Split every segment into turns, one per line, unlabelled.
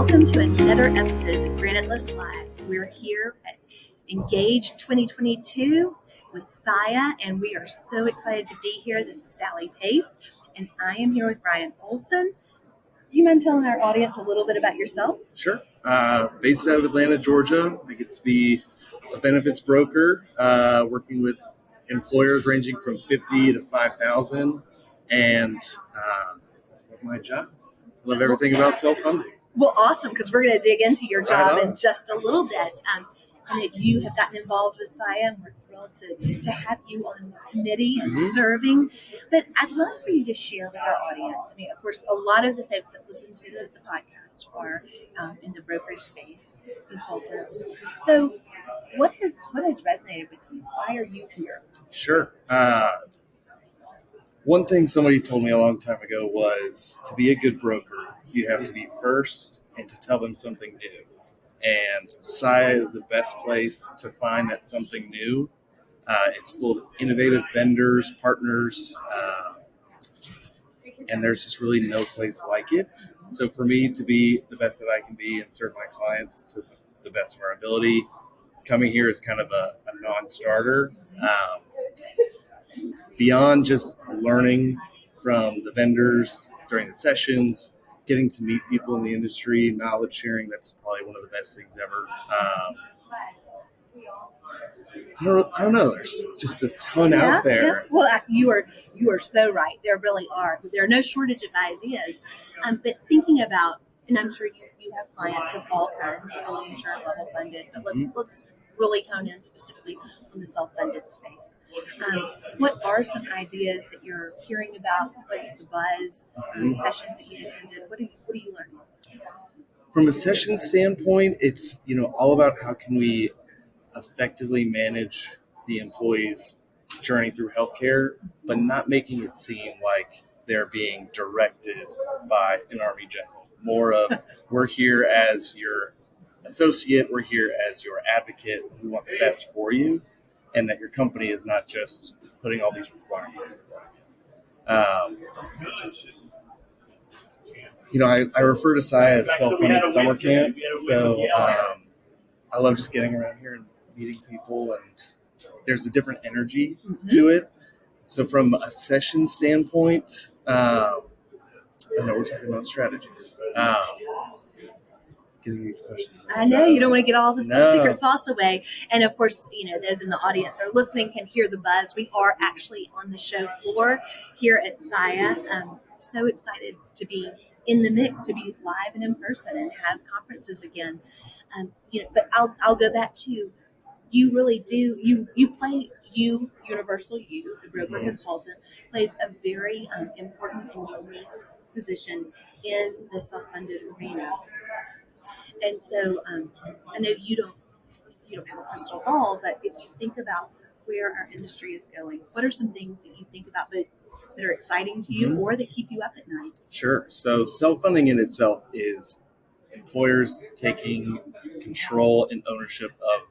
Welcome to another episode of the Granite List Live. We're here at Engage 2022 with SIIA, and we are so excited to be here. This is Sally Pace, and I am here with Brian Olsen. Do you mind telling our audience a little bit about yourself?
Sure. Based out of Atlanta, Georgia. I get to be a benefits broker, working with employers ranging from 50 to 5,000, and love my job. Love everything about self-funding.
Well, awesome, because we're going to dig into your job in just a little bit. And that you have gotten involved with SIIA, and we're thrilled to have you on the committee and serving. But I'd love for you to share with our audience. I mean, of course, a lot of the folks that listen to the podcast are in the brokerage space, consultants. So what has resonated with you? Why are you here?
Sure. One thing somebody told me a long time ago was to be a good broker, you have to be first and to tell them something new. And SIIA is the best place to find that something new. It's full of innovative vendors, partners, and there's just really no place like it. So for me to be the best that I can be and serve my clients to the best of our ability, coming here is kind of a non-starter. Beyond just learning from the vendors during the sessions, getting to meet people in the industry, knowledge sharing, that's probably one of the best things ever. I don't know. There's just a ton out there.
Yeah. Well, you are so right. There really are. There are no shortage of ideas. But thinking about, and I'm sure you have clients of all kinds, fully insured, level funded, but let's really hone in specifically on the self-funded space. What are some ideas that you're hearing about? What's the buzz? Sessions that you attended? What are you learning?
From a session standpoint, it's all about how can we effectively manage the employee's journey through healthcare, but not making it seem like they're being directed by an Army general. More of, we're here as your associate, we're here as your advocate, we want the best for you, and that your company is not just putting all these requirements. I refer to SIIA as self-funded summer camp, so I love just getting around here and meeting people, and there's a different energy to it. So from a session standpoint, I know we're talking about strategies. Getting these questions.
I know you don't want to get all the secret sauce away. And of course, those in the audience are listening can hear the buzz. We are actually on the show floor here at SIIA. I'm so excited to be in the mix, to be live and in person and have conferences again. But I'll go back to, you really do, Universal You, the broker consultant, plays a very important and unique position in the self-funded arena. And so I know you don't have a crystal ball, but if you think about where our industry is going, what are some things that you think about that are exciting to you or that keep you up at night?
Sure. So self-funding in itself is employers taking control and ownership of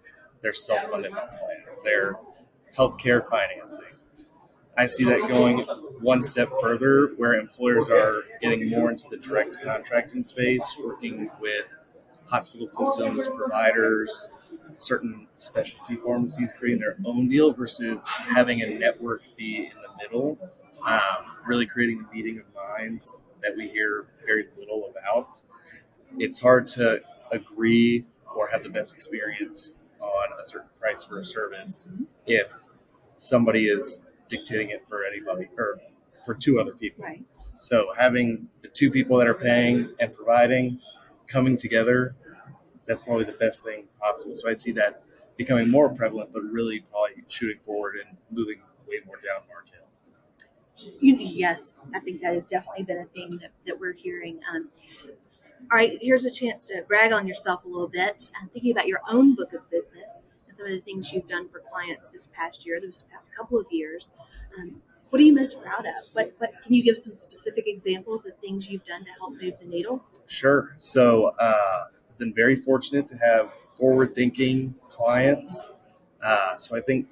their self-funded health plan, their healthcare financing. I see that going one step further, where employers are getting more into the direct contracting space, working with hospital systems, providers, certain specialty pharmacies creating their own deal versus having a network be in the middle, really creating a meeting of minds that we hear very little about. It's hard to agree or have the best experience on a certain price for a service if somebody is dictating it for anybody or for two other people.
Right.
So having the two people that are paying and providing coming together, that's probably the best thing possible. So I see that becoming more prevalent, but really probably shooting forward and moving way more down market.
Yes, I think that has definitely been a theme that we're hearing. All right, here's a chance to brag on yourself a little bit. I'm thinking about your own book of business and some of the things you've done for clients this past couple of years. What are you most proud of? What can you give some specific examples of things you've done to help move the needle?
Sure. So I've been very fortunate to have forward-thinking clients. So I think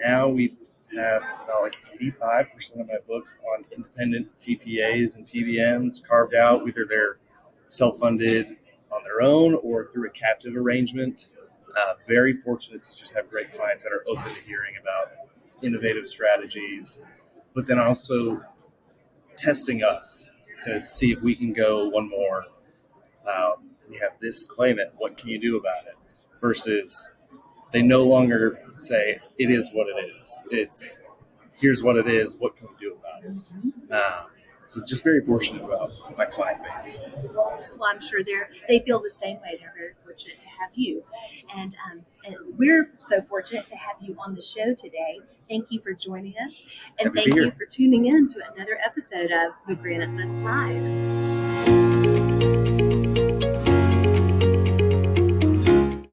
now we have about 85% of my book on independent TPAs and PBMs carved out, whether they're self-funded on their own or through a captive arrangement. Very fortunate to just have great clients that are open to hearing about innovative strategies, but then also testing us to see if we can go one more. We have this claimant. What can you do about it? Versus they no longer say it is what it is. It's here's what it is. What can we do about it? So just very fortunate about my client base.
Well, I'm sure they feel the same way. They're very fortunate to have you, and we're so fortunate to have you on the show today. Thank you for joining us, and
Happy to be
thank you
here.
for tuning in to another episode of the Granite List Live.